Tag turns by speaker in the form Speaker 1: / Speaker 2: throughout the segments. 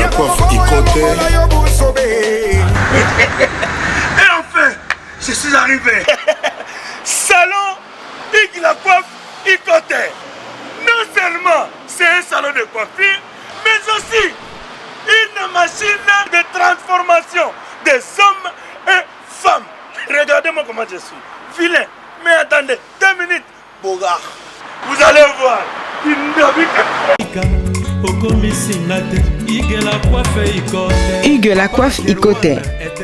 Speaker 1: la coiffe Ikote.
Speaker 2: Et enfin, je suis arrivé. Salon Hugues la coiffe Ikote. Non seulement c'est un salon de coiffure, mais aussi une machine de transformation des hommes et femmes. Regardez-moi comment je suis. Vilain. Mais attendez, 2 minutes. Bogart. Vous allez voir.
Speaker 3: Hugues la coiffe Ikote,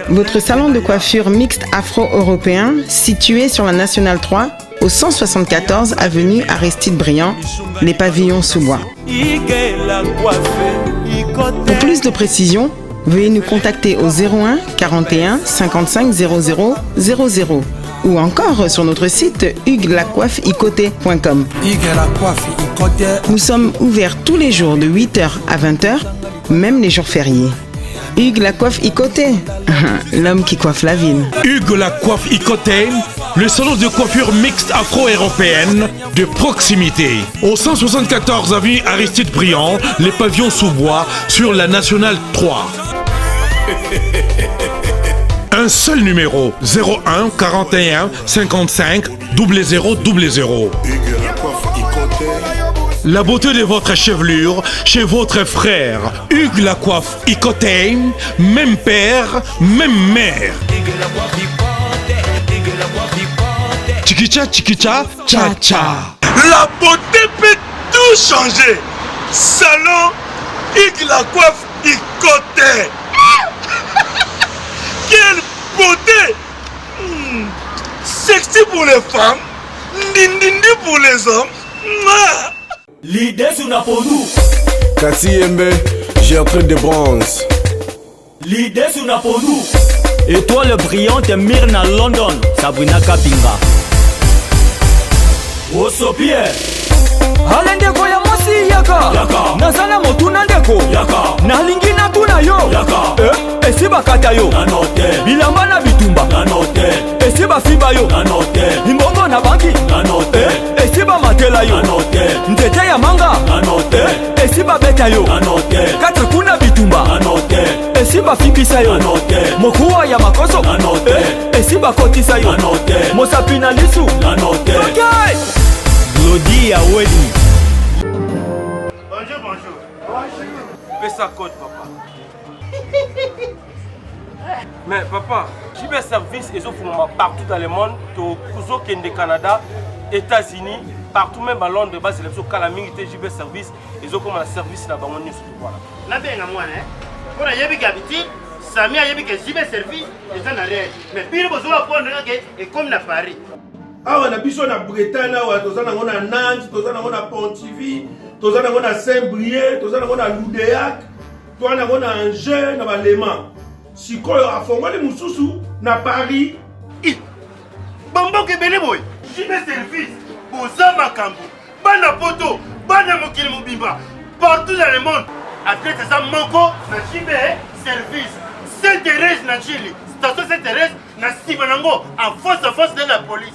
Speaker 3: votre salon de coiffure mixte afro-européen situé sur la Nationale 3 au 174 avenue Aristide Briand, les pavillons sous bois. Pour plus de précisions, veuillez nous contacter au 01 41 55 00 00 ou encore sur notre site huguelacoiffeikote.com. Nous sommes ouverts tous les jours de 8h à 20h, même les jours fériés. Hugues la coiffe Ikote, l'homme qui coiffe la ville.
Speaker 4: Hugues la coiffe Ikote, le salon de coiffure mixte afro-européenne de proximité. Au 174 avenue Aristide Briand, les pavillons sous bois sur la Nationale 3. Un seul numéro, 01 41 55 00 00. La beauté de votre chevelure chez votre frère. Hugues la coiffe Ikote, même père, même mère. Chikicha, chikicha, cha cha.
Speaker 2: La beauté peut tout changer. Salon Hugues la coiffe Ikote. Quelle beauté! Sexy pour les femmes, ndindindi pour les hommes.
Speaker 5: L'idée sur Napolou.
Speaker 1: Kassi Yembe, j'ai un truc de bronze.
Speaker 5: L'idée sur Napolou. Étoile brillante Myrna London, Sabrina Kapinga. Osopie.
Speaker 6: Halendeko ya mosi yaka nazana motuna ndeko nalingi natuna yo esi bakata yo bilamba na bitumba esi bafiba yo imbongo na banki esi bamatela yo nzete ya manga esi babeta yo katre kuna bitumba esi bafibisa yo mokuwa ya makoso esi bakotisa yo mosapi na lisu
Speaker 5: Lodi à Weli.
Speaker 2: Bonjour, bonjour. Fais ça code, papa. Mais papa, j'ai des services et partout dans le monde, au Canada, États-Unis, partout même à Londres, c'est le Calaming, j'ai des services et ils ont comme un service là-bas.
Speaker 7: Là, bien à moi, hein. Pour y aller habitude, Samia y a que j'ai des services et ça n'a rien. Mais puis il besoin de prendre et comme à Paris.
Speaker 8: Ah, on a biso na Bretagne, tozana ngona Nantes, tozana ngona Pontivy, tozana ngona Saint-Brieuc, tozana ngona Loudéac, tozana ngona Angers na Balema. Sikoyo afongoli mususu na Paris.
Speaker 7: Bambo ke bele boy. Jibe service. Boza makambo. Bana poto, bana mokili mobimba. Partout dans le monde. Après ça manko na jibe service. Sainte-Thérèse na Chili. Station Sainte-Thérèse na Sibanango en face de la police.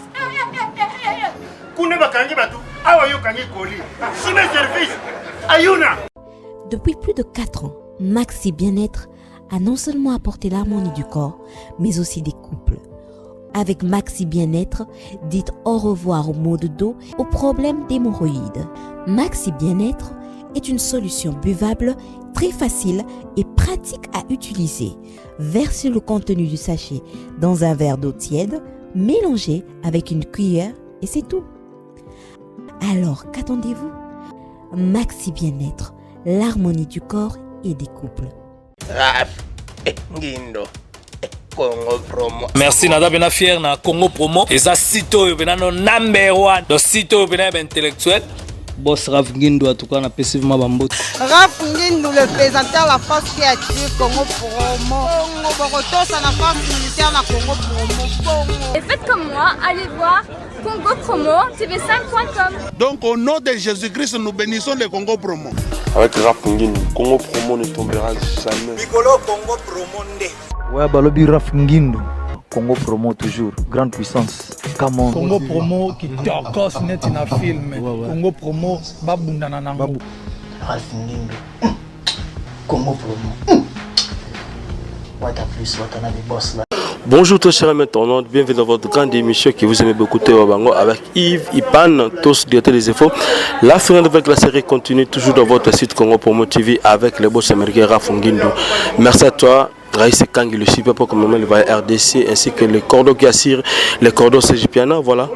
Speaker 9: Depuis plus de 4 ans, Maxi Bien-être a non seulement apporté l'harmonie du corps, mais aussi des couples. Avec Maxi Bien-être, dites au revoir aux maux de dos, aux problèmes d'hémorroïdes. Maxi Bien-être est une solution buvable, très facile et pratique à utiliser. Versez le contenu du sachet dans un verre d'eau tiède, mélangez avec une cuillère et c'est tout. Alors, qu'attendez-vous? Maxi Bien-être, l'harmonie du corps et des couples.
Speaker 10: Congo Promo. Merci Nada Bena fier na Congo Promo. Et ça sito bena no number 1. Do sito bena intellectuel.
Speaker 11: Boss Raf Ngindo en tout cas on a passivement bambot.
Speaker 12: Raf Ngindo le présentateur la force créative Congo Promo. Congo Boroto ça la force militaire na Congo Promo.
Speaker 13: Et faites comme moi, allez voir Congo Promo tv5.com.
Speaker 14: Donc au nom de Jésus-Christ nous bénissons le Congo Promo.
Speaker 15: Avec Raf Ngindo, Congo Promo ne tombera jamais.
Speaker 16: Bigolo Congo Promo ndé.
Speaker 17: Ouais, Balobi Raf Ngindo. Congo Promo toujours, grande puissance. Come on.
Speaker 18: Congo Promo qui torcos net in a film. Congo Promo babunda na nango.
Speaker 16: Raf Ngindo.
Speaker 17: Congo Promo. What a plus, what a boss là.
Speaker 15: Bonjour tous chers internautes, bienvenue dans votre grande émission que vous aimez beaucoup avec Yves Ipan, tous directeur des infos. La fin de la série continue toujours dans votre site Congo Promo TV avec le boss américain Rafungindo. Merci à toi. Raïs Kangi, le super pour comme le RDC ainsi que le cordon qui assure les cordons CGPiana. Voilà.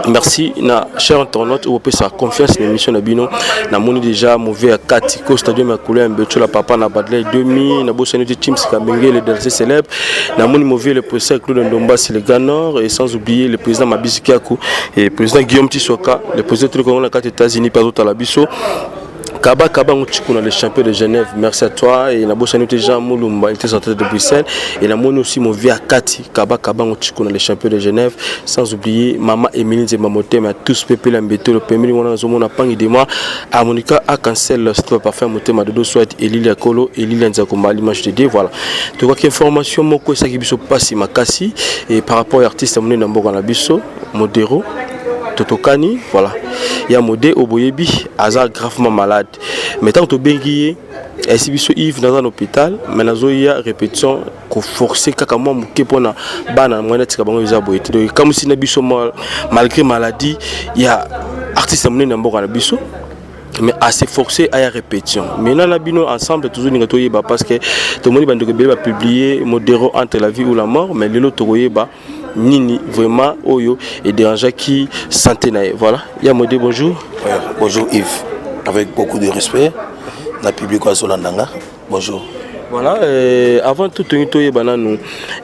Speaker 15: Merci, na chers internautes, vous pouvez sa confiance dans l'émission de Bino. Na moni déjà mauvais à Katiko, stadium à couleur un beau la papa na badlé 2000, na bossé de Teams Kabenge, le DLC célèbre. Na moni mauvais le professeur Claude Ndomba, c'est le Ganor et sans oublier le président Mabisi Kiakou et le président Guillaume Tissoka, le président du Congo, les États-Unis, par d'autres à la Bisso. Kaba Ngouchikouna, le champion de Genève, merci à toi. Et la bosse a Jean Moulumba, il était sorti de Bruxelles. Et la moni aussi mon vie à Kati, Kaba Ngouchikouna, le champion de Genève. Sans oublier Maman Emilie Zemamote, mais tous Pépé Lambeto, le premier on a zomo na pangi de moi. À Monica a cancel le store parfum moté ma dodo soit Elilia Kolo, Elilia Nzakomba, l'image de Dieu, voilà. Tu vois qu'information moko ça qui biso passe makasi et par rapport à l'artiste amené dans Boga Biso, Modero. Totokani, voilà. Il y a Modé Oboyebi, Hazard gravement malade. Maintenant, tu bengiye, si biso Yves dans un hôpital, maintenant il y a répétition qu'on forcer kakamo muke pona bana mwana tika bango za boyete. Donc comme si na biso malgré maladie, il y a artiste amené dans Boga Biso. Mais assez forcé à la répétition. Maintenant, la bino ensemble toujours nous avons parce que tout le monde va publier Modéro entre la vie ou la mort, mais le lot Nini vraiment Oyo et dérangeant qui santé naïe. Voilà. Il y a Modé, bonjour.
Speaker 19: Ouais, bonjour Yves. Avec beaucoup de respect, la public à Solandanga. Bonjour.
Speaker 15: Voilà, avant tout,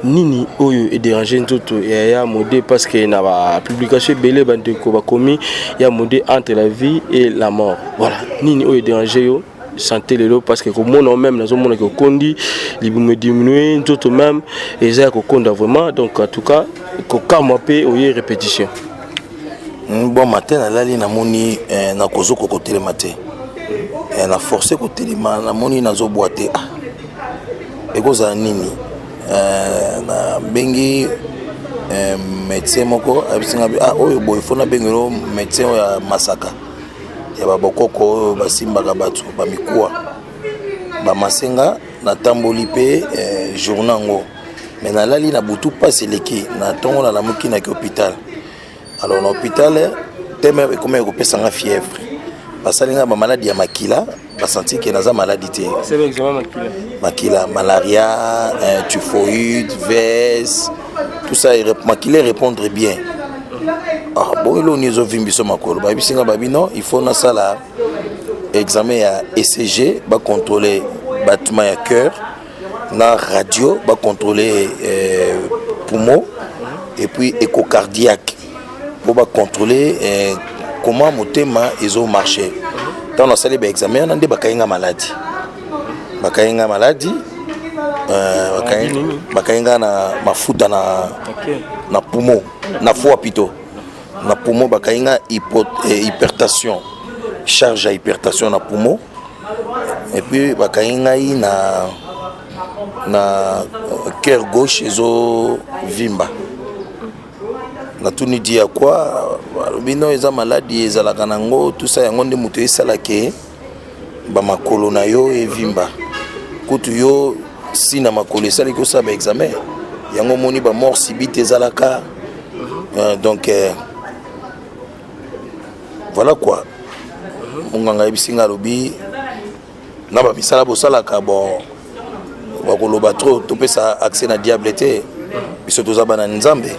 Speaker 15: Nini Oyo et déranger tout il y a Modé parce que la publication belé bandeko ba commis il y a Modé entre la vie et la mort. Voilà, Nini Oyo déranger yo santé les parce que comme on même dans un monde que condi il me diminuer tout même et ça que conda vraiment donc en tout cas ko kama pe oye répétition.
Speaker 19: Bon matin na lali na moni na kozo ko côté le matin. Na forcer côté le na moni na zo boiter. Ekoza nini na bengi médecin moko abisinga oyo boy fona bengero médecin ya Masaka ya babokoko basimbaka batu bamikuwa bamasenga na tamboli pe journal ngo mais na lali na butu passe leki na tongo na lamuki na hôpital alors na hôpital teme comme ko pesanga fièvre basalinga ba maladie ya makila basenti que naza maladie
Speaker 15: c'est exactement
Speaker 19: makila malaria typhoïde VS tout ça makila répondre bien. Ah bon il on zo vimbiso makolo ba bisinga babino il faut na sala examen ya ECG ba contrôler battement ya cœur na radio ba contrôler poumon et puis écho cardiaque pour ba contrôler comment motema ezo marcher. Dans la salle d'examen, on a des maladie. Bakainga na mafuta na poumon, na foie plutôt. Na poumon bakainga hypertension, charge à hypertension na poumon. Et puis bakainga na cœur gauche ezo vimba. Na tout ni dit à quoi bino eza maladie ezalaka nango tout ça yango nde muto esalake ba makolo na yo evimba kutu yo si na makolo esali ko sa ba examen yango moni ba mort subite ezalaka donc voilà quoi munganga ebisinga lobi na ba misala bosalaka bon bakoloba trop topesa accès na diable te biso tozaba na nzambe.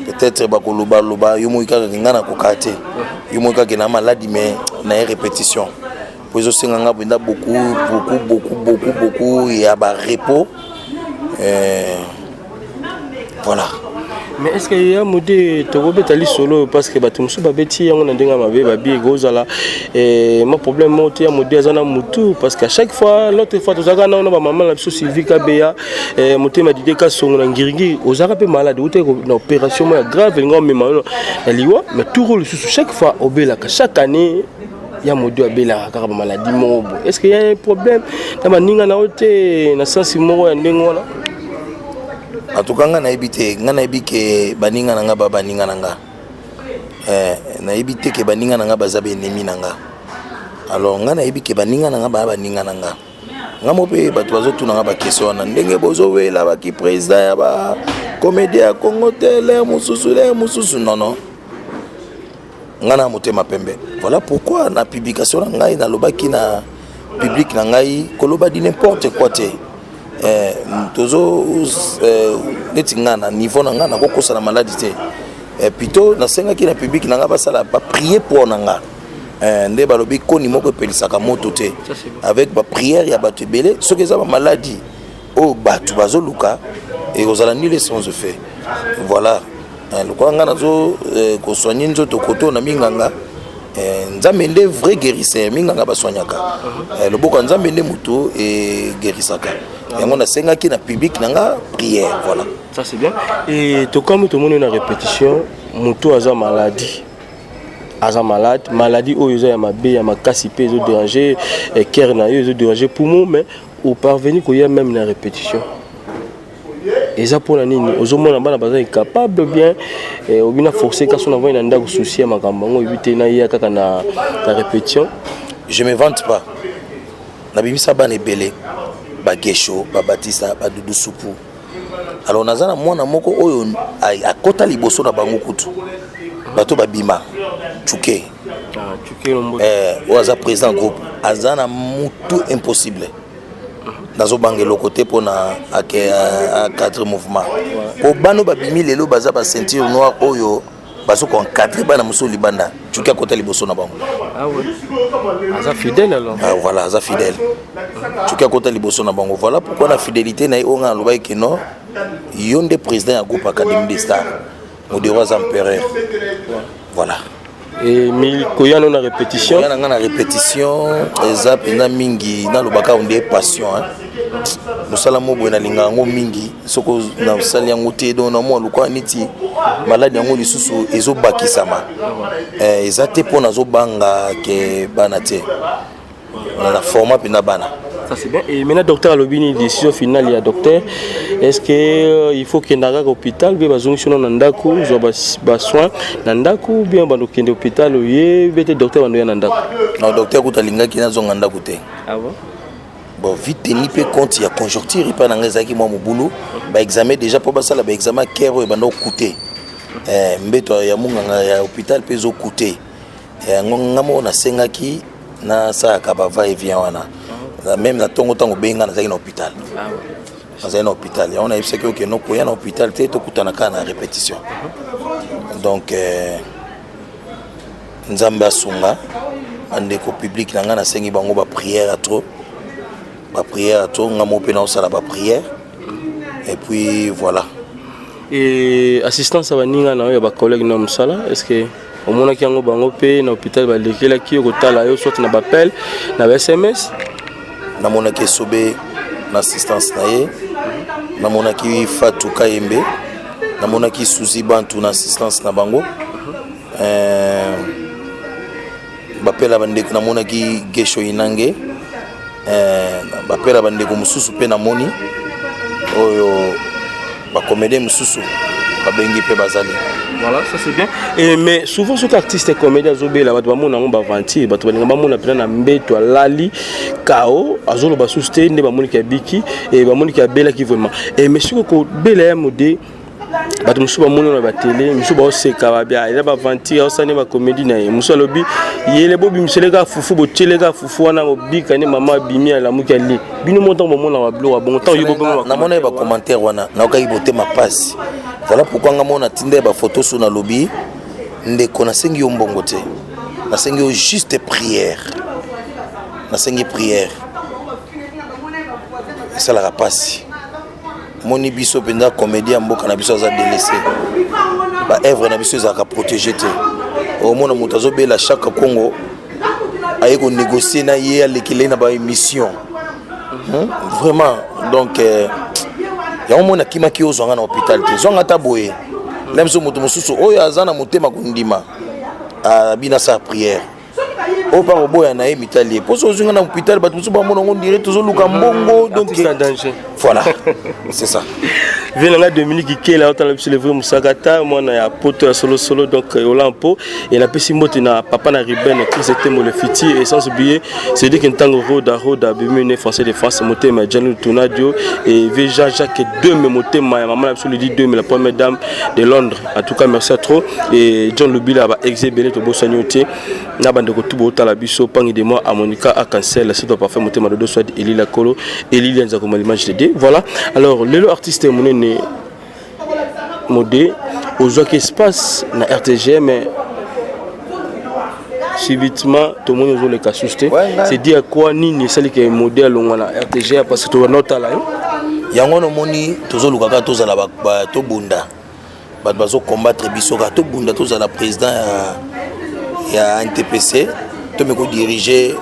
Speaker 19: Peut-être bakoloba yomoika ngana kokate yomoika ke na maladie mais na répétition pour eso senganga benda beaucoup et à ba repos voilà.
Speaker 15: Mais est-ce qu'il y a modé tali solo parce que batumsu babeti yango na ndenga mabe babi gozala et mon problème monté à modé azana mutu parce qu'à chaque fois l'autre fois tozaka na ba maman la biso Sylvie Kabeya moté ma dideka songo na ngiringi ozaka pe malade ou na opération grave ngom même na liwa mais tout rôle chaque fois obela chaque année il y a modé abela ka maladie mobo est-ce qu'il y a un problème na maninga na ote na sensi moko ya ndengo na.
Speaker 19: En tout cas, on a évité que baninga nanga ba baninga nanga. Na évité que baninga nanga ba zabe ennemi nanga. Alors on a évité que baninga nanga ba baninga nanga. ngamo pe bato bazotuna nga bakestion wana ndenge bozowela baki président ya bacomédien ya Congo te lere mosusu non nga na motema pembe. Voilà pourquoi na publication na ngai nalobaki na public na ngai koloba di n'importe quoi te tozo neti nga na niveau na nga nakokosa na maladie te plutôt nasengaki na public na nga basala baprier pour na nga nde balobi koni moko epelisaka moto te avec baprière ya bato ebele soki eza bamaladi oyo bato bazoluka ekozala nile sans effet. Voilà lokola nga nazo kosoigne nzoto koto na minganga nzambe nde vrai guérisseur minganga baswanyaka loboko ya nzambe nde moto eguérisaka yango nasengaki na public na nga prière. Voilà,
Speaker 15: ça c'est bien. Et tokomi tomoni na répétition moto aza maladie maladie oyo eza ya mabe ya makasi pe ezo déranger cœur na yo ezo déranger poumon mais au parvenir koya même na répétition eza pona nini ozomona bana baza incapable bien obina forcer kaso na voye na ndako souci ya makambo ngo ebite na ya kaka na répétition.
Speaker 19: Je me vante pas na bimisa bana ebele bagesho babatisa badudu supu alors nazana mwana moko oyo akota liboso na bango kutu bato babima chuke oaza président groupe azana mutu impossible nazo bangelo côté pona à quatre mouvements po bano babimi lelo baza ba ceinture noire oyo baso ko encadrer bana musoli banda chuke akota liboso na bango.
Speaker 15: Ah ouais, aza fidèle alors.
Speaker 19: Ah voilà, aza fidèle chuke akota liboso na bango. Voilà pourquoi la fidélité na yo nga loba ke non yonde président ya groupe Académie des Stars modéro empereur. Voilà.
Speaker 15: Et mi koyano na répétition.
Speaker 19: Koyano na répétition eza pena mingi na lobaka onde passion hein. Musala mobo na linga ngo mingi soko na sali yango te do na mo lokwa niti malade yango lisusu ezo bakisama. Eza te pona zo banga ke bana te. On a format pena bana.
Speaker 15: Ça c'est bien. Et maintenant docteur Alobini décision finale il y a docteur est-ce que il faut qu'il y ait un hôpital bien bazongishono na ndako zo ba soin na ndako bien bando kende hôpital ye bete docteur bando ya na ndako.
Speaker 19: Non docteur kutalinga kina zonga ndako te.
Speaker 15: Ah bon.
Speaker 19: Bon vite ni pe compte il y a conjoncture pa na ngezaki mwa mobulu ba examen déjà pour basala ba examen kero e bando coûter mbeto ya munganga ya hôpital pe zo coûter ngamo na sengaki na sa ka ba va et vient wana. Même na tongo tango benga na zaki na hôpital. Ah ouais. Nazali na hôpital. On a eu ce que no koya na hôpital te to kutana ka na répétition. Donc nzambe asunga ande ko public na nga na sengi bango ba prière à trop. Ba prière à trop ngamo pe na osala ba prière. Et puis voilà.
Speaker 15: Et assistance à baninga na yo ba collègue na musala est-ce que au mona ki yango bango pe na hôpital ba lekela ki ko tala yo soit na ba appel na ba SMS
Speaker 19: namona ki sobe na assistance na ye namona ki Fatou Kayembe namona ki Suzi Bantu na assistance na bango bapela bandeko namona ki Gesho Inange bapela bandeko mususu pe namoni oyo bakomede mususu babengi pe bazali.
Speaker 15: Voilà, ça c'est bien. Et mais souvent ce artiste comédien zobé là ba mona ba vanti ba to ba mona pena na mbeto lali kao azolo ba susté ne ba moni ka biki et ba moni ka bela ki vraiment. Et monsieur ko bela modé ba to musu ba mona na ba télé musu ba oseka ba bia ila ba vanti osane ba comédie na musu lobi yele bobi musele ka fufu bo télé ka fufu wana obika ne mama bimi ala muki ali bino montant ba mona wa blo wa bon temps yo bobo
Speaker 19: na mona ba commentaire wana na ka ibote ma passe. Voilà pourquoi on a tindé ba photo sur na lobby ndeko na sengi yombongo te na sengi juste prière na sengi prière ça la passe moni biso penda comédien mboka na biso za délaissé ba œuvre na biso za ka protéger te au mona mutazo bela chaque Congo aye ko négocier na ye alekele na ba émission vraiment donc ya mona kimaki ozonga na hôpital te zonga taboye lemso mutu mususu oyo azana mutema kundima bina sa prière o pa oboya na emitali poso ozonga na hôpital batu mususu ba mona ngo direct tozoluka mbongo donc
Speaker 15: c'est danger.
Speaker 19: Voilà c'est ça.
Speaker 15: Venanga Dominique qui est là dans le vrai Moussagata, moi na poto solo donc Olampo et la pesimote na papa na Riben qui c'était mo le fiti et sans oublier c'est dit qu'un tango roda bimune français de France moté ma Jean Tonadio et Veja Jacques 2 me moté ma maman absolument dit 2 mais la première dame de Londres. En tout cas merci à trop et John Lubila ba exhibé to bosagnoté na bande ko tubo tala biso pangi de moi à Monica à cancel c'est pas fait moté ma dodo soit Elila Kolo Elila Nzakoma l'image de voilà. Alors le artiste moné modé aux gens qui se passent dans RTG mais subitement tout le monde veut le cassuster c'est dire quoi ni celle qui est modèle on a RTG parce que tu vas noter là
Speaker 19: yango no moni tozo lukaka toza la ba to bunda ba bazo combattre biso ka to bunda toza la président ya NTPC to me ko diriger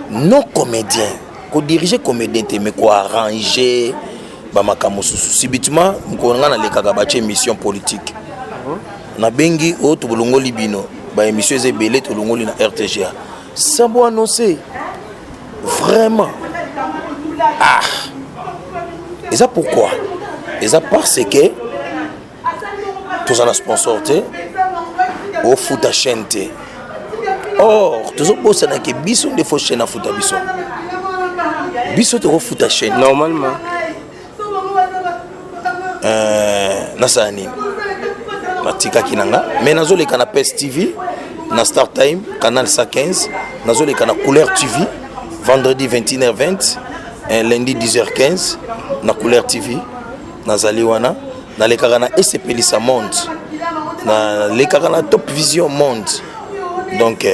Speaker 19: non comédien ko diriger comédien te me ko arranger ba makambo subitement ko ngana le kaka ba émission politique na bengi o to bolongoli bino ba émission ezebele to longoli na RTGA ça bo annoncer vraiment et ça pourquoi? Et ça parce que tous en sponsor au foot à chaîne. Or, tous au ça n'a que bison de faux chaîne à foot à bison. Bison de foot à chaîne.
Speaker 15: Normalement.
Speaker 19: Nasani. Matika kinanga. Mais nazo le canal PES TV, na Star Time, canal 115, nazo le canal Couleur TV, vendredi 21h20. Lundi 10h15 na Couleur TV na Zaliwana na le karana SCP Lisa Monde na le karana Top Vision Monde donc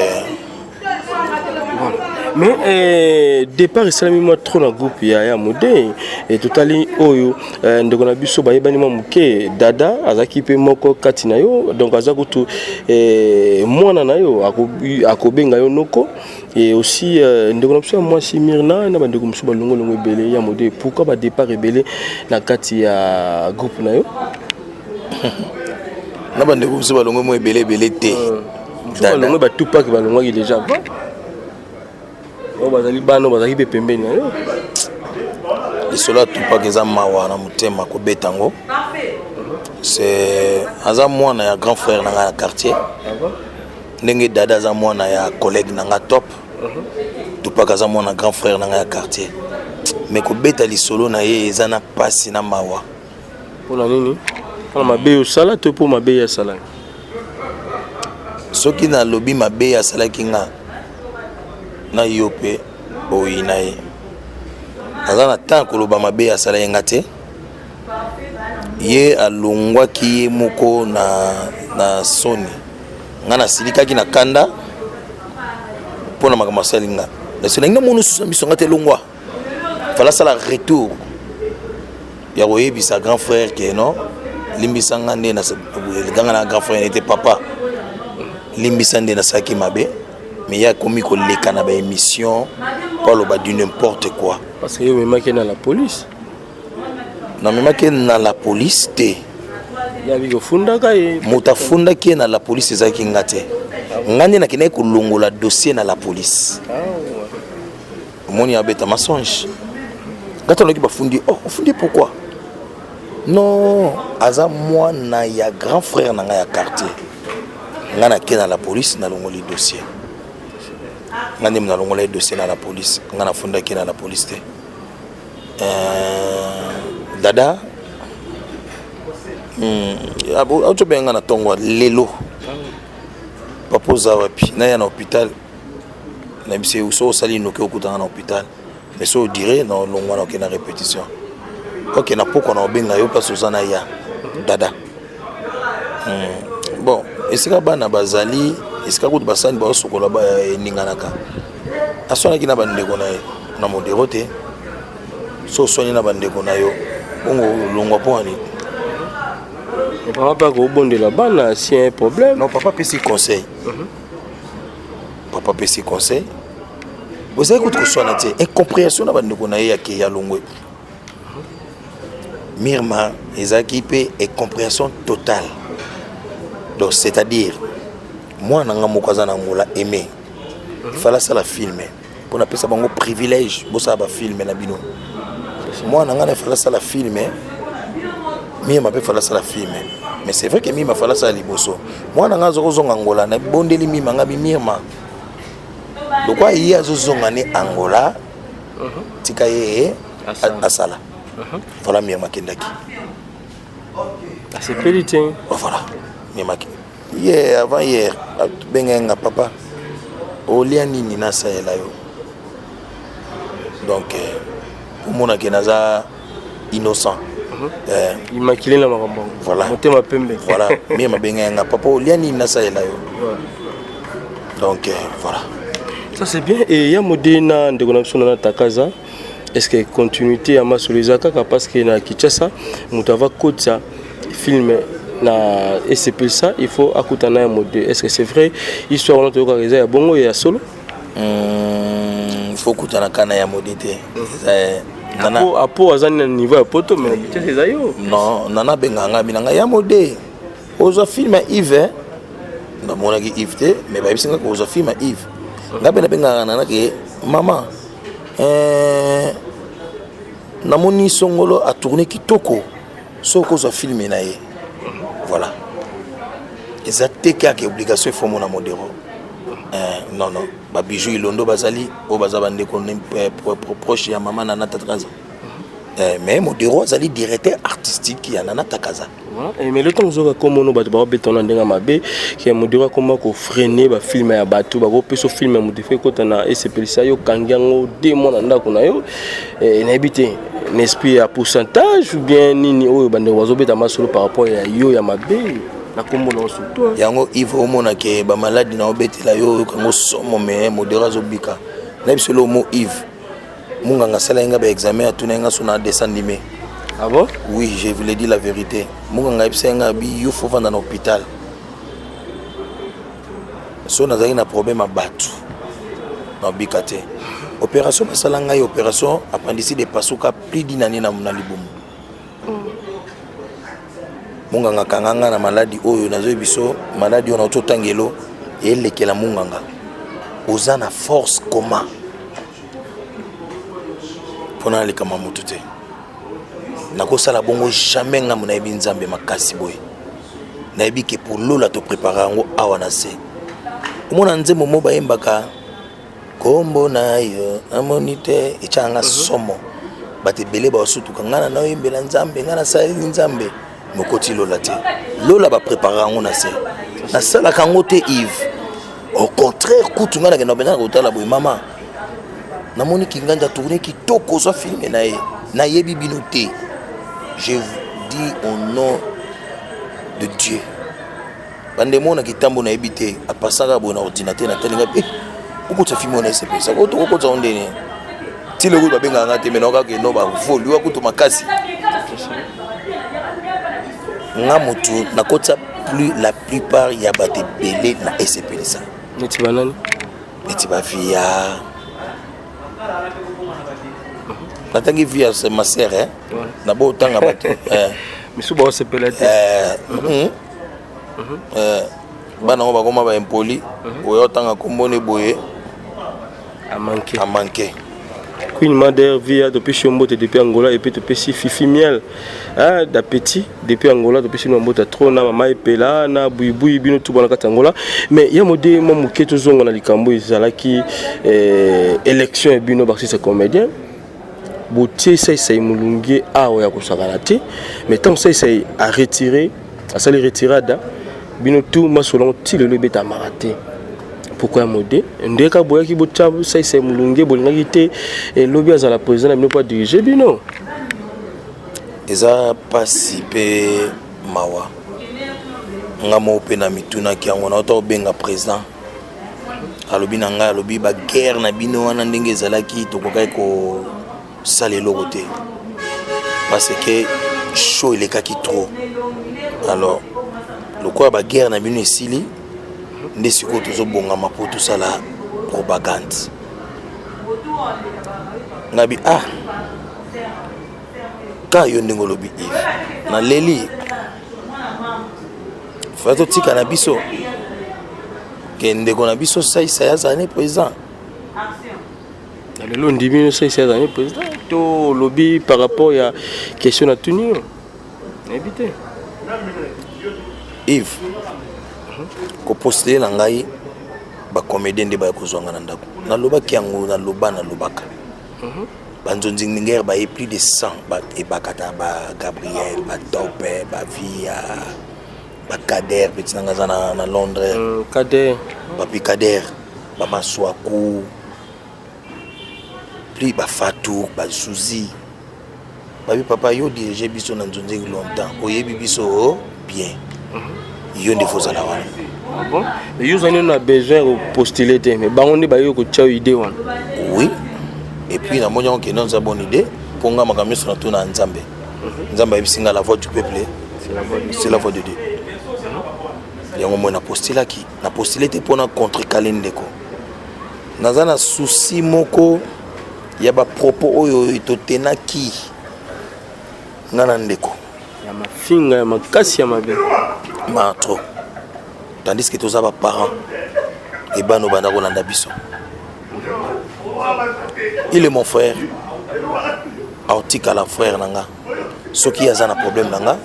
Speaker 15: mais départ islami moi trop na groupe ya modé et totali oyo ndeko na biso ba yebani muke dada azaki pe moko kati na yo donc azakutu mwana na yo akobenga yo noko et aussi ndeko na biso moi si Mirna na bandeko muso balongo ebele ya modé pourquoi ba départ ebele na kati ya groupe na yo
Speaker 19: na bandeko muso balongo ebele te
Speaker 15: balongo ba Tupac balongo déjà oh bazali bano bazali be pembeni yo
Speaker 19: le solo Tupac eza mawa na mutema ko betango c'est aza mwana ya grand frère na nga quartier ndenge dada aza mwana ya collègue na nga top Tupac aza mwana grand frère na nga quartier mais ko beta li solo na ye eza na pasi na mawa
Speaker 15: pona nini pona mabe yo sala to po mabe ya sala
Speaker 19: soki na lobby mabe ya sala kinga na yope oyina ye azana tant koloba mabe ya sala yenga te ye alongwaki ye moko na soni ngana silikaki na kanda pona makambo salinga na selinga monu susambisonga te longwa fala sala retour ya koyebisa grand frère ke non limbisanga nde na ganga na grand frère était papa limbisa nde na saki mabe mais il y a commis les canaux émission pas le bas du n'importe quoi
Speaker 15: parce que yo même qui dans la police
Speaker 19: non même qui dans la police té
Speaker 15: ya biko funda kai
Speaker 19: muta funda qui dans la police ezaki ngate ngani na kina ko longola dossier na la police moni abeta mensonge gato loki ba fundi oh fundi pourquoi non aza moi na ya grand frère na nga ya quartier ngana qui dans la police na longoli dossier ngani mna longola dossier na la police ngana funda qui na la police té dada auto benga na tongwa lelo papoza wapi na ya na hôpital na bise uso sali no ke okutanga na hôpital mais so dire na longwa na ke na répétition OK na poko na benga yo parce ozana ya dada bon esika bana bazali esika kutu basani ba sokola ba ninganaka asona kina bandeko na modero te so soni na bandeko na yo bongo longwa poani
Speaker 15: papa pas ko bondela bana si un problème
Speaker 19: non papa peut si conseil papa peut si conseil vous avez écouté sona te incompréhension na bandeko na ya ke ya longwe Mirma ezaki pe et compréhension totale donc c'est-à-dire moi nanga mokaza na ngola aimer il fallait ça la filmer pour appeler ça bango privilège bo ça ba filmer na bino moi nanga na fallait ça la filmer Mima pe fala sala film. Mais c'est vrai que Mima fala sala liboso. Moi na ngazo kozonga Angola na bondeli Mima ngabi Mima. Lokwa yi azozonga ni Angola. Tika ye asala. Voilà Mima kendaki.
Speaker 15: C'est pédité.
Speaker 19: Voilà. Mima. Hier avant hier benga papa. Olia nini na saela yo. Donc pour mon kenaza innocent.
Speaker 15: Immaculé la maman.
Speaker 19: Voilà. Voilà. Mais ma benga papa Oliani na saela yo. Donc voilà.
Speaker 15: Ça c'est bien. Et ya modena ndeko na takaza. Est-ce que continuité à masolizaka parce que na Kinshasa mutava kotsa film na SCP ça il faut akutana ya mode. Est-ce que c'est vrai histoire on toka reza ya bongo ya solo?
Speaker 19: Il faut kutana kana ya modité.
Speaker 15: Nana apo azani na niveau ya poto mais c'est ça yo.
Speaker 19: Non, nana benganga binanga ya mode. Ozo film Yves. Na mona ki Yves te mais ba bisinga ko ozo film Yves. Ngabe benganga nana ke maman na moni songolo a tourné kitoko soko ozo film na ye. Voilà. Exactement que obligation faut mon modéro. Non non, ba bijou ilondo bazali o bazabande ko proche ya maman na tataza. Mais modéro azali directeur artistique ya nana takaza.
Speaker 15: Mais le temps zoka comme on ba betona ndenga mabe ki modéro comment ko freiner ba film ya bato ba ko peso film mo defé ko tana SCP ça yo kangiango démon na ndako na yo na habité n'esprit à pourcentage ou bien nini o bande wazo beta masolo par rapport ya yo ya mabe.
Speaker 19: Yango Yves omona ke ba maladi na obetela yo kango somo me modéra zobika na biso le mot Yves munganga sala nga ba examen atuna nga sona descendime.
Speaker 15: Ah bon?
Speaker 19: Oui, je vous l'ai dit la vérité. Munganga bisenga bi yo faut vendre dans l'hôpital. So na na problème à battu. Na bikate. Opération basala nga opération appendicite de pasuka plus d'inani na mona libumu. Munganga kanganga na maladi oyo nazo biso maladi ona ototangelo elekela munganga oza na force comment pona le kama mutute nako sala bongo jamais nga mona ebi nzambe makasi boy na ebi ke pour lola to préparer ngo awa na se umona nzembo mo bayembaka kombo na yo amonite echanga somo batebele ba osutu kangana na yembela nzambe ngana sali nzambe mokoti lola te lola ba préparer ngo na se na sala kango te Yves au contraire kutunga na kenobena ko tala boy mama na moni kinganja tourner ki toko so filmer na ye na yebi binoté je vous dis au nom de Dieu bande mona kitambo na ebité a pasanga bona ordinateur na telinga uko tsa filmer na SCP ça ko to ko tsa ondene ti le ko ba benga ngate mena ka ke no ba volu wa kutu makasi nga mutu na kotsa plus la plupart ya bate belé na SCP ça
Speaker 15: neti banani
Speaker 19: neti ba via natangi via c'est ma sœur hein na bo tanga bato
Speaker 15: misu ba SCP la te
Speaker 19: bana ngo ba koma ba impoli oyo tanga kombone boye
Speaker 15: a
Speaker 19: manqué
Speaker 15: Queen Mother via depuis Chombote depuis Angola et puis depuis Fifi Miel d'appétit depuis Angola depuis chez Mbote trop na mama epela na buibui bino tout bona kata Angola mais ya modé mo muketo zongo na likambo ezalaki élection et bino parce que c'est comédien boutier ça mulungi awa ya kosakana te mais tant ça a retiré a sali retirada bino tout masolon ti le beta maraté. Pourquoi modé ndeka boya ki botcha ça mulungi bolinga te et lobby azala président na bino pas diriger bino
Speaker 19: eza pasi pe mawa nga mo pe na mituna ki yango na to benga président alobi na nga alobi ba guerre na bino wana ndenge ezalaki tokokai ko salelo côté parce que chaud il est kaki trop alors le quoi ba guerre na bino esili nde siko tozobonga mapo tout ça la propagande ngabi ka yo ndingo lobi Yves na leli fato tika na biso kende ko na biso sai ya zane président
Speaker 15: lelo ndimi sai ya zane président to lobi par rapport ya question na tenue Éviter.
Speaker 19: Yves, ko postele na ngai ba comédien de ba kozwanga na ndako. Na lobaki yango na loba na lobaka. Banzonzi ngere ba plus de 100 ba ebakata ba Gabriel, ba Topé, ba Via, ba Kader petit na Londres.
Speaker 15: Kader,
Speaker 19: ba Kader, ba Maswaku. Plus ba Fatou, ba Souzi. Babi papa yo dirige biso na nzonzi longtemps. Oyebi biso bien. Yo ndefo la wana.
Speaker 15: Bon, et vous avez besoin de postuler, mais on est baillé au idée.
Speaker 19: Oui. Et puis, nous avons une bonne idée pour nous faire sur tout Nzambe. Nzambe est la voix du peuple. C'est la voix de Dieu. Et on a postulé qui na postulé pour nous contrecaler ndeko. Nous avons un souci moko ya ba propos oyo itotena ki ngana ndeko.
Speaker 15: Ya mafinga ya makasi ya mabe.
Speaker 19: Ma trop. Tandis que tous les parents et ben nous bandako landa biso. Il est mon frère. Article à la frère nanga. Ce qui a un problème nanga.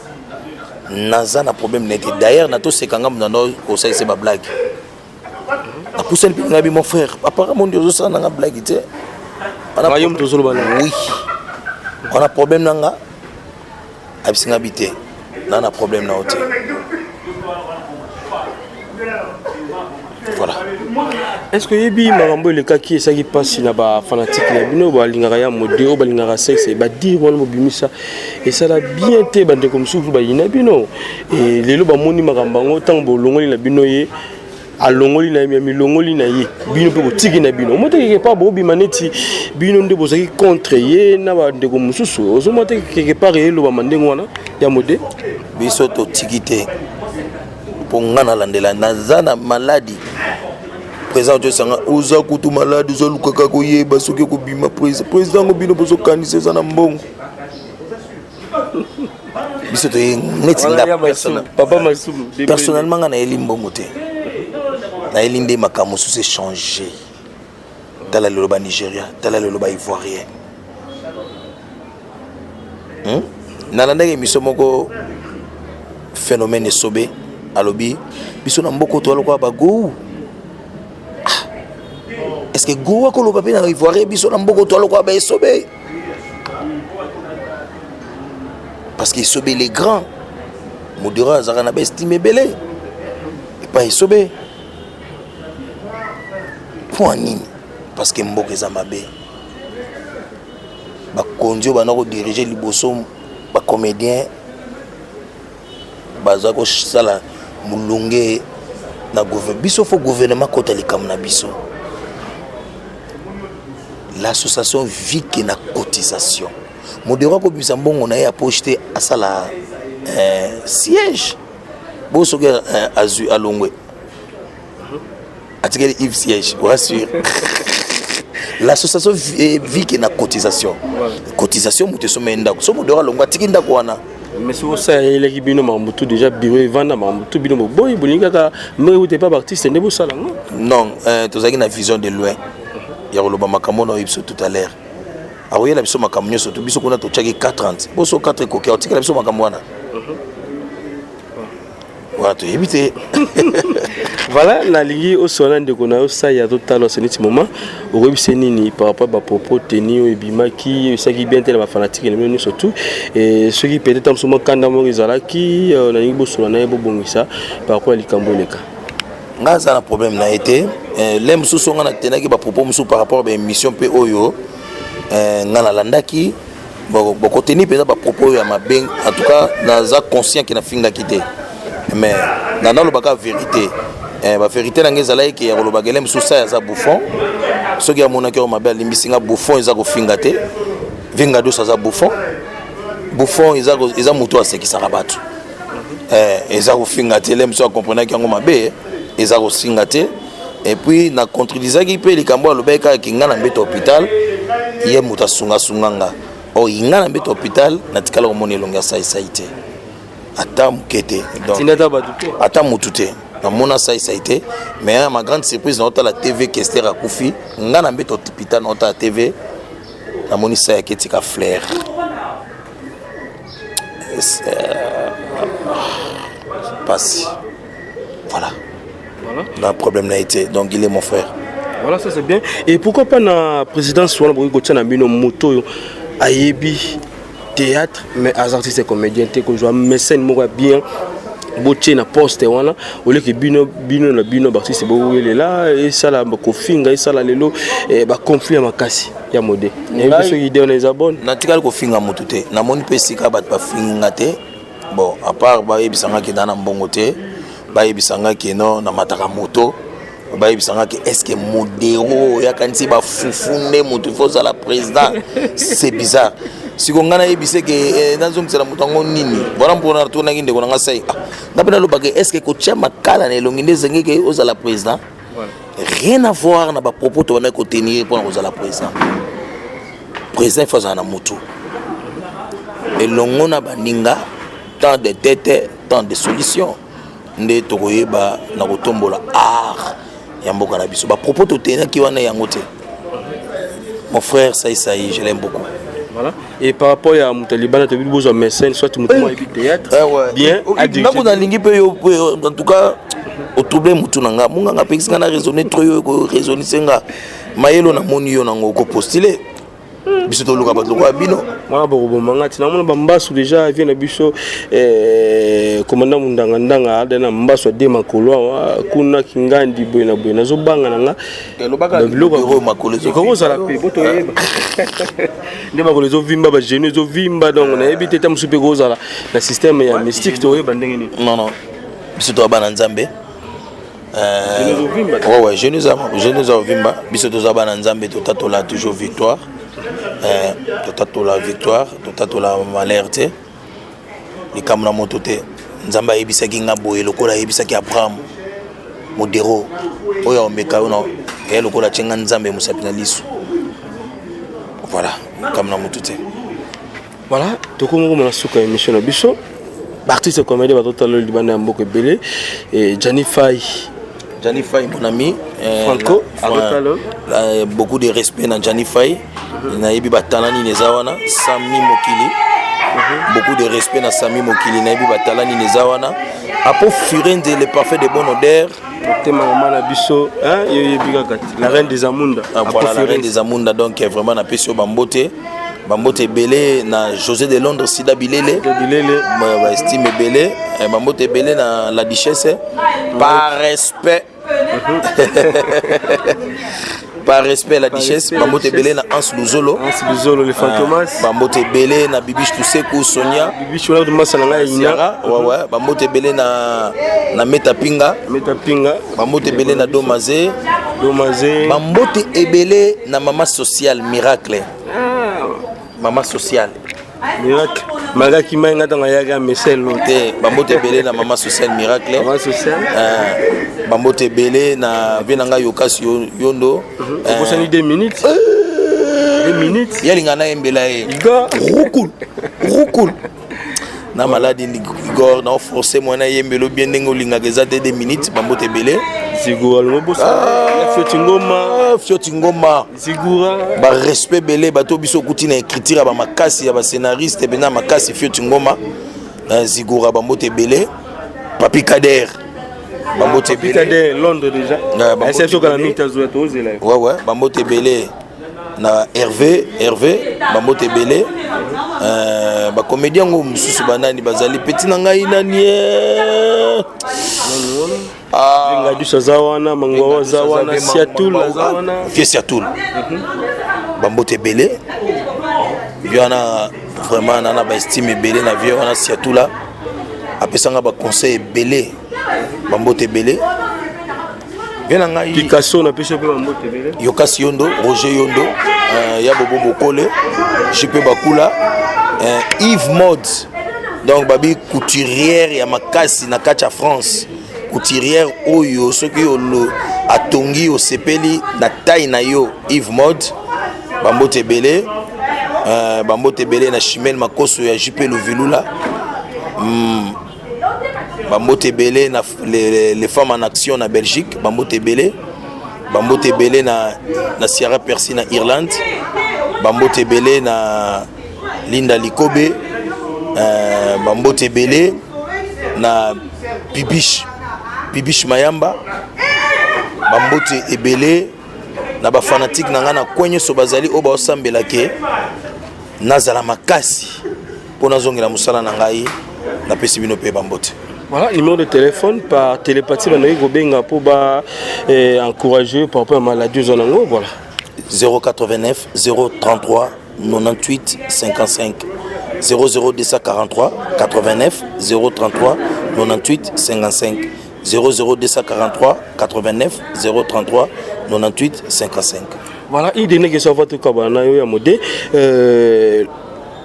Speaker 19: Naza na problème net. D'ailleurs na to sekanga mnano conseil c'est ma blague. Na pousse le pinga mon frère. Apparemment Dieu ça nanga blague tu. Oui. On a problème nanga. Abisinga bité. Na problème na hotel. Voilà.
Speaker 15: Est-ce que Yebi Marambo le cas qui est ça qui passe na ba fanatique na bino ba lingara ya modéo ba lingara sexe ba dire wala mobimisa et ça l'a bien été bande comme souffle ba ina bino et lelo ba moni marambango tant bo longoli na bino ye a longoli na mi longoli na ye bino pe ko tiki na bino mote quelque part bo bimaneti bino nde bozaki contre ye na ba ndeko mususu ozo mote quelque part ye lo ba mandengo wana ya modé
Speaker 19: biso to tikite pour ngana landela nazana maladie président de sanga oza kutu malade zo lukaka ko yeba soki ko bima président ngo bino bozo kanisa za na mbongo biso to netinga
Speaker 15: papa masumu
Speaker 19: personnellement ngana eli mbongo te na eli nde makamu se changer dans la loba Nigeria dans la loba ivoirien nalanda émission moko phénomène sobe alobi biso na mboko to aloko ba go. Est-ce que Goua ko lo papi na ivoirien biso na mboko to aloko ba esobe? Parce que esobe les grands. Modera zara na ba estimé belé. Et pas esobe. Point nini? Parce que mboko za mabe. Ba kondio ba na ko diriger liboso ba comédien baza ko sala mulunge na gouvernement biso fo gouvernement kota likam na biso. L'association vit que na cotisation. Modera ko bisa mbongo na ya pocheter asala siège. Bo soke azu alongwe. Atikeli Yves siège, vous rassure. L'association vit que na cotisation. Cotisation muteso menda. So modera longwa tikinda ko wana.
Speaker 15: Mais si vous savez, les bino mambutu déjà bureau vendre mambutu bino boy bolinga mais vous n'êtes pas artiste ne vous sala
Speaker 19: non tu as une vision de loin ya loba makamono ibso tout à l'heure aroye la biso makamnyo surtout biso kuna to chaki 430 boso 4 kokia otika la biso makamwana voilà tu éviter
Speaker 15: voilà la ligue au solan de kona ça ya total ce petit moment au rebise nini par rapport à propos tenir et bimaki ça qui bien tel ba fanatique les surtout et ceux qui peut-être en ce moment quand dans Rizala qui na nibo solana bo bongisa par rapport à likambo leka
Speaker 19: ngaza na problème na été l'aime sous son na tenaki ba propos musu par rapport à émission pe oyo ngana landaki boko tenir peut-être ba propos ya mabeng en tout cas naza conscient que na finga kité mais dans le baka vérité la vérité na ngeza laiki ya koloba gelem susa ya za bouffon soki ya monaki o mabel limbisinga bouffon eza ko fingate vinga do sa za bouffon eza muto asekisaka bato eza ko fingate lem so comprendre ki yango mabe eza ko singate et puis na contredisaki pe likambo alobeka kinga na mbeto hôpital ye muta sunga sunganga o inga na mbeto hôpital na tikala ko mona elonga saïté ata mukete donc ata mutute na mona saïté mais ma grande surprise na ota la TV Kester akufi nga na mbeto hôpital na ota la TV na moni sa ketika flair passe. Voilà. Le problème n'a été. Donc il est mon frère.
Speaker 15: Voilà, ça c'est bien. Et pourquoi pas la présidence soit na bino moto ayebi théâtre mais as artistes comédien te ko joa mécène mo bien botie na poste wana au lieu que bino na bino artiste bo wele là et ça la ko finga et ça la lelo et ba conflit makasi ya modé. Et biso idée on les abonne.
Speaker 19: Na tikal ko finga moto te. Na moni pesika bat ba finga te. Bon, à part ba yebisanga ki dana mbongo te, ba yebisanga ki non na mataka moto. Est-ce que modéro ya kanisi ba fufunde moto faut la président c'est bizarre si on a ebisé que dans un c'est mutango nini voilà pour na tourner nginde ko nga sai na pena lo bagé est-ce que ko chama kala na elonginde zenge ke aux la président rien à voir na ba propos to na ko tenir pour aux la président faut na moto et longona baninga tant de têtes tant de solutions nde to koyeba na ko tombola art Yamboka na biso ba propos to tena ki wana yango te. Mon frère ça je l'aime beaucoup.
Speaker 15: Voilà. Et par rapport à Moutalibana tu as vu besoin mécène soit tu me théâtre bien
Speaker 19: na ko na lingi pe yo en tout cas au trouble mutu nanga munga pekisa na raisonner trop yo ko raisonner senga mayelo na moni yo nango ko postuler biso to luka batlo kwa bino
Speaker 15: mwa bo mangati na mona bambasu déjà vient na biso commandant mundanga ndanga adena mbasu de makolo kuna kingandi boyena boyena zo banga nanga
Speaker 19: lobaka biloko makolo zo
Speaker 15: ko za la pe boto yeba de makolo zo vimba ba genu zo vimba donc na ebité tam super ko za la système ya mystique to yeba ndenge ni
Speaker 19: non biso to bana nzambe ouais genu za vimba biso to za bana nzambe to tatola toujours victoire totato la victoire totato la malheur les kamna motote nzamba ebisaki nga boye lokola ebisaki Abraham modero oyo meka no et lokola chenga nzambe musapina lisu voilà kamna motote
Speaker 15: voilà tokomo na suka émission na biso artiste comédien ba total le libana mboko belé et Johnny Faye
Speaker 19: mon ami
Speaker 15: Franco
Speaker 19: beaucoup de respect na Johnny Faye na yebi batalani nezawana Sami Mokili beaucoup de respect na Sami Mokili na yebi batalani nezawana apo Firenze le parfait de bonne odeur
Speaker 15: tema mama biso hein yebi kaka la reine des Amunda
Speaker 19: voilà la reine des Amunda donc vraiment na pesio bambote belé na José de Londres Sida Bilele ba estime belé bambote belé na la duchesse par respect par respect la duchesse bambote belé na Hans Luzolo
Speaker 15: le fantomas
Speaker 19: bambote belé na Bibiche Tuseku Sonia
Speaker 15: Bibiche wala masala
Speaker 19: ina ouais bambote belé na Meta Pinga bambote belé na Domaze bambote ebelé na Mama Sociale Miracle Mama Sociale
Speaker 15: Miracle magaki manga tanga yaga mesel
Speaker 19: te bambote belé na Mama Sociale Miracle
Speaker 15: Mama Sociale
Speaker 19: bambote belé na venanga Yokas Yondo
Speaker 15: posani 2 minutes
Speaker 19: yalinga na embela e rukul na maladi ni Igor na forcé mwana yembelo bien ndenge linga gezate 2 minutes bambote belé
Speaker 15: Zigura lobosa
Speaker 19: Fioti Ngoma
Speaker 15: Zigura
Speaker 19: ba respect belé bato biso kuti na écriture ba makasi ya ba scénariste bena makasi Fioti Ngoma Zigura bambote belé Papi Kader bambote belé
Speaker 15: Londres déjà c'est quand la mita zo toze là
Speaker 19: ouais bambote belé na Hervé bambote belé ba comédien ngo mususu banani bazali petit na ngai nani
Speaker 15: Ngadu Sazawana Mangwa Zawana Siatul Zawana
Speaker 19: Siatul bambote belé yana vraiment nana ba estime belé na vie wana Siatula apesanga ba conseil belé bambote belé bien ngai
Speaker 15: Picasso na pêche pe bambote belé
Speaker 19: Yokas Yondo Roger Yondo ya Bobo Bokole Jipe Bakula Yves Mode donc babi couturière ya makasi na kacha France couturière oyo soki olo atongi osepeli na taille na yo Yves Mode bambote belé na Chimel Makoso ya Jipe Lovilula bambote belé na les femmes en action na Belgique bambote belé na Sierra Persi na Irlande bambote belé na Linda Likobe bambote ebele na Bibiche Mayamba bambote ebele na ba fanatique na nga na kwenye so bazali o ba osambela ke nazala makasi pona zongela musala na ngai na pesi bino pe bambote.
Speaker 15: Voilà, numéro de téléphone par télépathie pour encourager par rapport à maladie zonango, voilà.
Speaker 19: 089 033 98 55 00243 89 033 98 55 00243 89 033 98 55.
Speaker 15: Voilà, il donne que ça va tout cabana yo ya modé.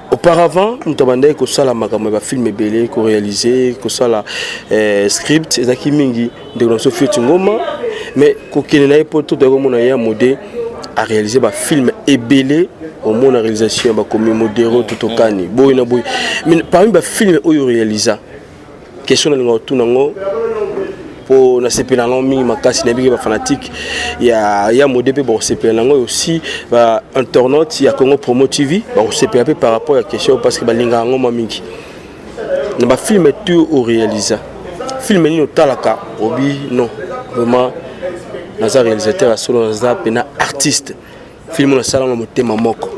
Speaker 15: Auparavant, nous avons dit que ça la film belé, que réalisé, que ça la script, et qui mingi de notre futur ngoma, mais que n'a pas tout de mon aya modé à réaliser un film ébélé au monde la réalisation bah comme modéro tout au cani, boy na boy. Mais parmi les films où il réalisa, question de nous tout nango pour na CP nango mingi makasi na biki fanatique il y a modé pe bon CP nango aussi ba internaute il y a Congo Promo TV ba CP par rapport à question parce que ba linga ngoma mingi na ba film tout au réalisa film ni talaka obi non vraiment na za réalisateur a solo za pena artiste film na sala mo tema moko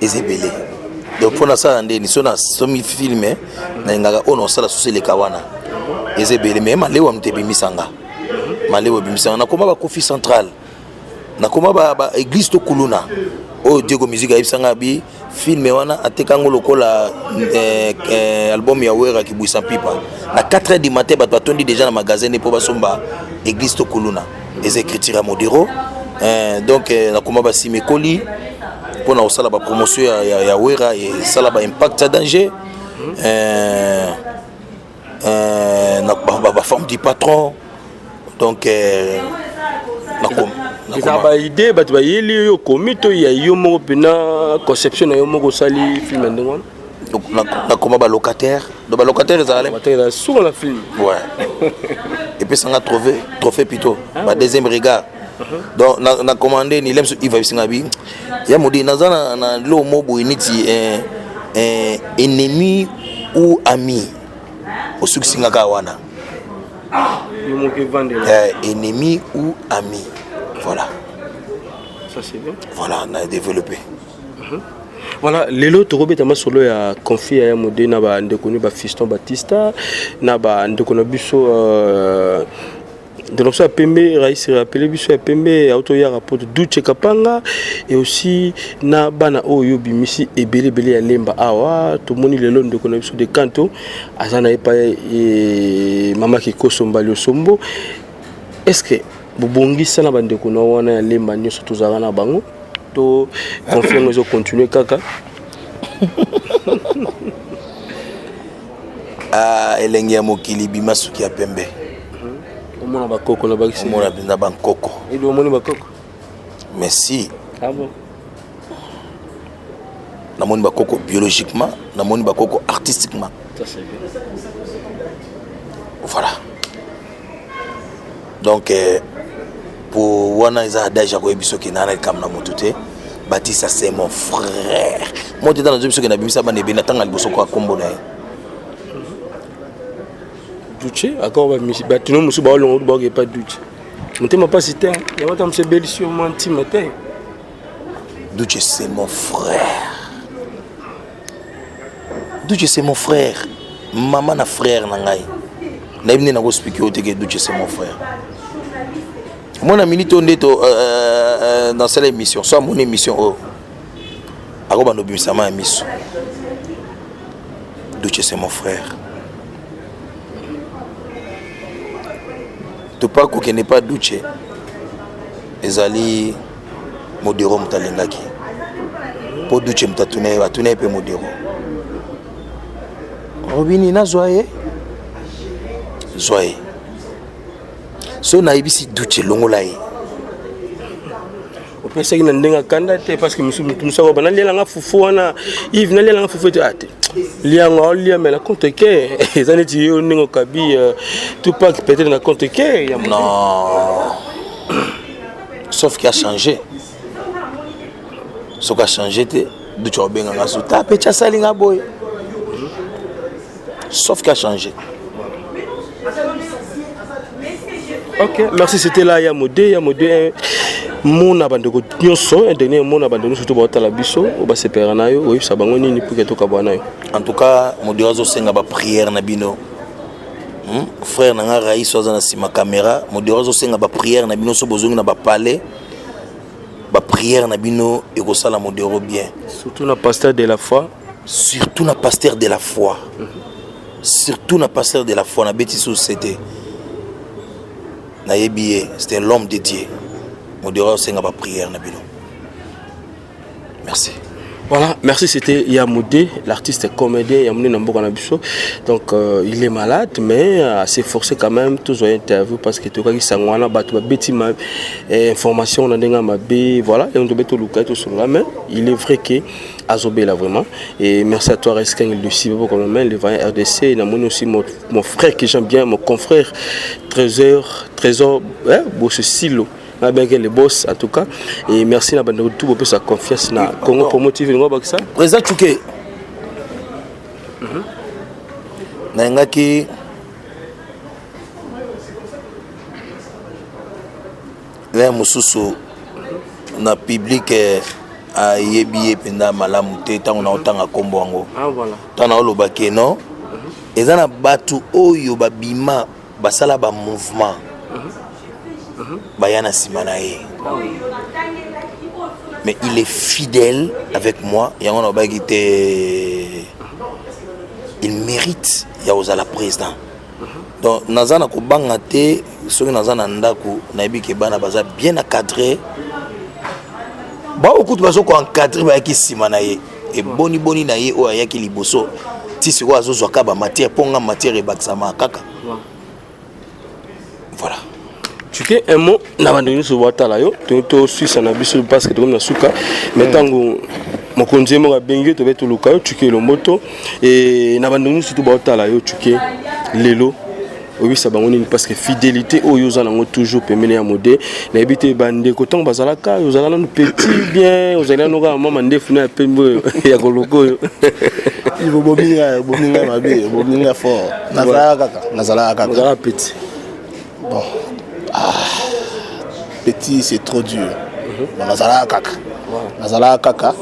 Speaker 19: ezebele donc pour na ça ndeni sona somi filmé na ngaka ono sala susele kawana ezebele mais malewa mtebimisanga malewa bimisanga na koma ba Kofi Central na koma ba église to kuluna o Diego musique ayibisanga bi filme wana atekango lokola album ya Wera ki buisa pipa na 4h du matin ba tondi déjà na magasin pour basomba église to kuluna les écritures à modéro donc na koma ba simekoli pour na osala ba promotion ya Wera et sala ba impact à danger la femme du patron donc
Speaker 15: ça va idée bah tu vas y aller au comité il y a eu mon pena conception et mon sali film ndongo
Speaker 19: donc na comment ba locataire donc ba locataire ils allaient
Speaker 15: sur la film
Speaker 19: ouais et puis ça a trophée plutôt ba deuxième regard donc na commandé ni lem il va singabi ya modi nazana na lo mobo initi ennemi ou ami au succès wana ennemi ou ami voilà
Speaker 15: ça c'est bien
Speaker 19: voilà on a développé
Speaker 15: voilà lelo tokobeta masolo ya confier ya modé na ba ndekoni ba Fiston Batista na ba ndekona biso de l'obso à Pembe, Raïs rappelé biso à Pembe, auto ya rapport de Duche Kapanga et aussi na bana oyo bimisi ebele bele ya lemba awa to moni lelo de connexion de canto azana epa et mama ki kosomba le sombo est-ce que bobongi sana bande ko na wana ya lemba nyo surtout zana bango to confiance zo continuer kaka
Speaker 19: elenge ya mokili bimasuki ya Pembe
Speaker 15: Mona bakoko na bakisi
Speaker 19: mona binda bankoko
Speaker 15: et do moni bakoko
Speaker 19: merci
Speaker 15: ah bon
Speaker 19: na moni bakoko biologiquement na moni bakoko artistiquement
Speaker 15: ça c'est bien
Speaker 19: voilà donc pour wana isa déjà ko ebiso ki nana kam na motute Batista c'est mon frère moi dans le biso ki na bimisa bane bina tanga liboso ko akombo na
Speaker 15: Duché, encore bâtiment musu ba longo ba pas Duché. Motema pas cité, ya mata monsieur Belissio menti matin.
Speaker 19: Duché c'est mon frère. Duché c'est mon frère. Maman na frère na ngai. Na ibni na go expliquer au que Duché c'est mon frère. Moi na minute ndeto dans cette émission, soit mon émission oh. Ako bando bimisama émission. Duché c'est mon frère. Pas qu'on n'est pas douché ezali modéro mtalengaki pour douché mtatune batune pe modéro robini na zoye so na ibisi douché longolaye
Speaker 15: o pensa que ndenga kanda te parce que musa ko banali la nga fufu wana Yves nali la nga fufu te ate lianga lia mais la compte que ezani ti yo ningo kabi tout pas peut-être na compte que
Speaker 19: non sauf qu'il a changé ce qui a changé te du chobenga nga suta pe cha salinga boy sauf qu'à changer.
Speaker 15: Ok, merci, c'était là Yamodé. Mon abandon nyonso un dernier mon abandon surtout ba tala biso o ba sepera na yo o yisa bango nini pour que to ka bana yo.
Speaker 19: En tout cas modérazo senga ba prière na bino. Frère nanga Raïs oza na sima caméra modérazo senga ba prière na bino so bozongi na ba palais ba prière na bino e ko sala modéro bien.
Speaker 15: Surtout na pasteur de la foi.
Speaker 19: Surtout na pasteur de la foi. Surtout na pasteur de la foi na beti société. Na yebié, c'était l'homme de Dieu. Modérateur c'est pas prière na bino. Merci.
Speaker 15: Voilà, merci, c'était Yamodé, l'artiste comédien Yamodé Namboka Nabiso. Donc il est malade mais assez forcé quand même toujours interview parce que tu vois qu'il s'engouana battu bêti ma information on a denga ma b voilà et on doit mettre le cas tout sur la main. Il est vrai que Azobé là vraiment et merci à toi Reskin le cible comme même le voyant RDC et namoni aussi mon frère que j'aime bien mon confrère Trésor Bosse Silo. Bien que les boss en tout cas et merci à tout pour sa confiance na Congo Promo TV ça
Speaker 19: président Tchouké nangaki les mususu na public a yebi penda malamu te tant on a autant à kombongo
Speaker 15: ah voilà
Speaker 19: tant na olobake non ezana batu oyo babima basala ba mouvement Bayana Simanae. Mais il est fidèle avec moi. Il mérite Yaozala président. Donc, Nazana Kobangate, ceux qui Nazana Ndaku, Nabi Kebana Baza bien encadré. Beaucoup de personnes qui encadré avec Simanae. Et boni naye o ayaki liboso. Si c'est quoi Zozo Kaba matière, ponga matière et Baksama Kaka. Voilà.
Speaker 15: Tu sais un mot n'abandonné sur votre là yo tu Suisse en abisso parce que tu comme na suka mais tango mon conseiller m'a bengue tu vas tout le cas tu sais le moto et n'abandonné surtout votre là yo tu sais lelo oui ça bangoni parce que fidélité au yo zana toujours pemene ya modé na habité bande ko tango bazala ka yo zala no petit bien yo zala no ka maman ndefu na pembe ya koloko yo
Speaker 14: il faut bominga mabe bominga fort nazala kaka
Speaker 15: petit
Speaker 14: bon petit c'est trop dur. Nazala kaka.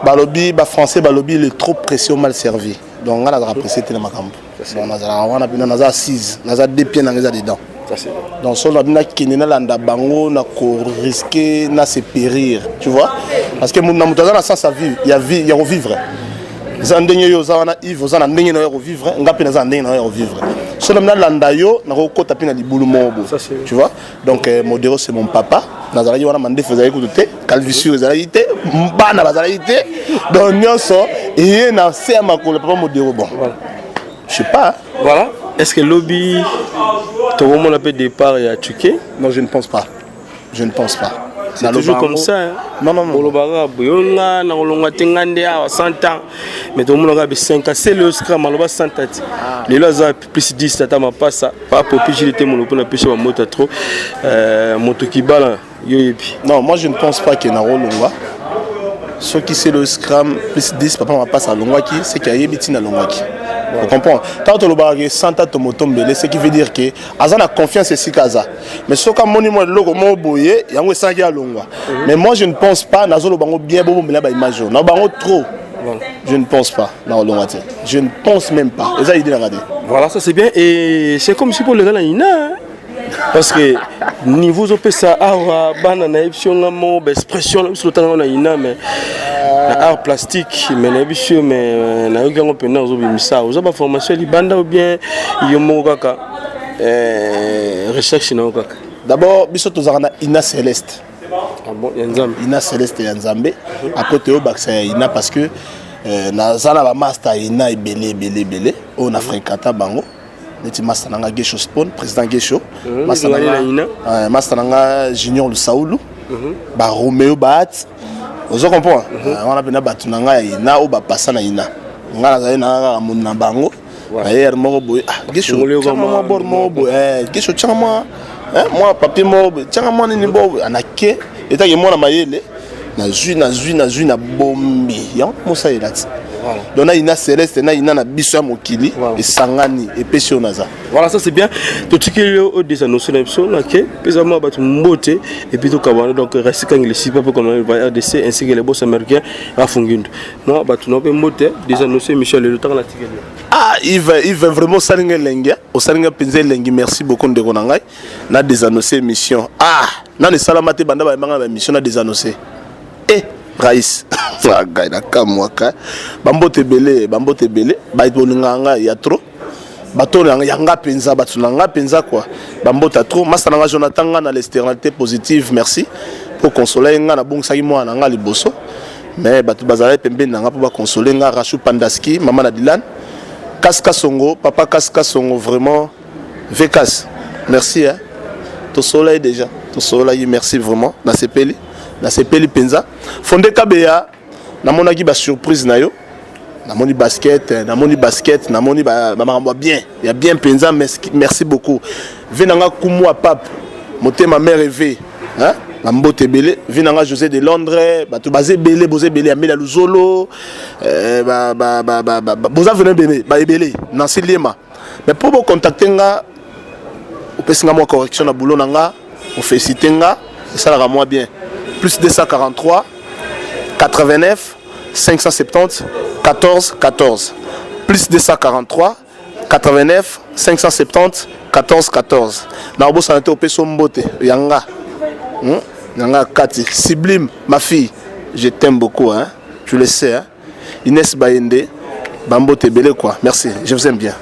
Speaker 14: Balobi, français balobi il est trop pressé mal servi. Donc on a apprécié tellement makambo. Bon nazala on a bien nazala assise, nazala deux pieds dans les dedans. Donc sur la bina kinena landa bango na ko risquer na se périr, tu vois? Parce que mon namutaza na sens à vivre, il y a revivre. Zandenye yo zana Yves zana ndenge na revivre, ngapi na ndenge na revivre. Sur la landa yo na ko tapina na libulu mobo. Tu vois? Donc Modéro c'est mon papa. Nazala yo wana mande faisait écouter, calvissure zalaïté, mbana bazalaïté. Donc nyonso et na c'est ma ko le papa Modéro bon. Je sais pas.
Speaker 15: Voilà. Est-ce que lobby tout le monde a fait départ et a tué?
Speaker 14: Non, je ne pense pas. Je ne pense pas.
Speaker 15: C'est toujours comme ça. Hein?
Speaker 14: Non.
Speaker 15: Mais tout le monde a 5 ans. C'est le scrum, on a 100 ans. Les lois ont plus 10 ans. Pas pour piger mon opinion, pêcher ma moto trop. Moto qui balle.
Speaker 14: Non, moi je ne pense pas qu'il y ait un rôle. Ce qui c'est le scrum, plus 10, papa m'a passé à Longwaki, c'est qu'il y a un à Longwaki. Vous comprenez? Quand on a 100 ans, ce qui veut dire que Azan a confiance ici Kaza. Mais ce qui est monument de l'eau, il y a un 100 ans à Longwa. Mais moi je ne pense pas, Nazolo Bango bien beau, mais là, il image. Non, Bango trop. Je ne pense pas. Non, je ne pense même pas. Et ça, il dit la.
Speaker 15: Voilà, ça c'est bien. Et c'est comme si pour les gens, parce que niveau de ça art banana expression sur le temps on a une mais art plastique mais n'habitué mais na yoga on peut na ozobimisa ozoba formation libanda ou bien yomo kaka recherche na kaka
Speaker 14: d'abord biso tozana ina céleste
Speaker 15: ah bon yanzambe
Speaker 14: ina céleste yanzambe à côté au baksa ina parce que na zala ba master ina belé on a fréquenté bango neti master nanga Gesho Spawn président Gesho master nanga Junior le Saoulou ba Romeo Bat ozo comprendre on a bena batu nanga ina o ba passa na ina ngala za ina monna bango ayer mo boy Gesho chama bor mo boy Gesho chama moi papier mo chama ni bo anake eta ke mona mayele na zui na bombi ya mosa elati donc na ina Céleste na ina na biso ya mokili et sangani et pesi onaza.
Speaker 15: Voilà, ça c'est bien. Tout ce qui est au désannoncé OK, pésamment battu mboté et puis tout kabana donc reste quand il est pas pour qu'on va RDC ainsi que les boss américains à Fungundu. Non, battu non pas mboté désannoncé Michel le temps la tigel.
Speaker 14: Ah, il veut vraiment salinga lengia, au salinga penzel lengi, merci beaucoup de konangai. Na désannoncé mission. Ah, na ne salamate banda ba manga mission na désannoncé. Eh, Raïs. Ça gagne kamwaka. Bambote belé, ba ibolinganga ya trop. Bato yanga penza batu nanga penza quoi. Bambota trop, masananga Jonathan na l'externalité positive, merci pour consoler nga na bongsa mo na nga liboso. Mais batu bazala pembe nanga pour ba consoler nga Rachou Pandaski, maman na Dylan. Kaska Songo, papa Kaska Songo, vraiment, Vekas, merci. Hein. Tout soleil déjà, tout soleil, merci vraiment. Na sepeli penza. Fondé Kabea, na monaki ba surprise na yo. Na moni basket, na moni ba bien. Il y a bien penza, merci beaucoup. Venanga Kumwa Pape, moté ma mère rêvée. Hein? Mambote belé, Venanga José de Londres, batu basé belé, Amela Luzolo, boza venez belé, belé, Nancy Lema. Mais pour vous contacter nga, vous pouvez faire correction à boulot nanga, vous fait citer nga, ça la moi bien. Plus 243 89 570 14 14. Plus 243 89 570 14 14. Na obo santé au peso mbote yanga. Nanga Kati, Sublime, ma fille, je t'aime beaucoup, hein? Tu le sais, hein? Inès Bayende, Bambo Tebele, quoi. Merci, je vous aime bien.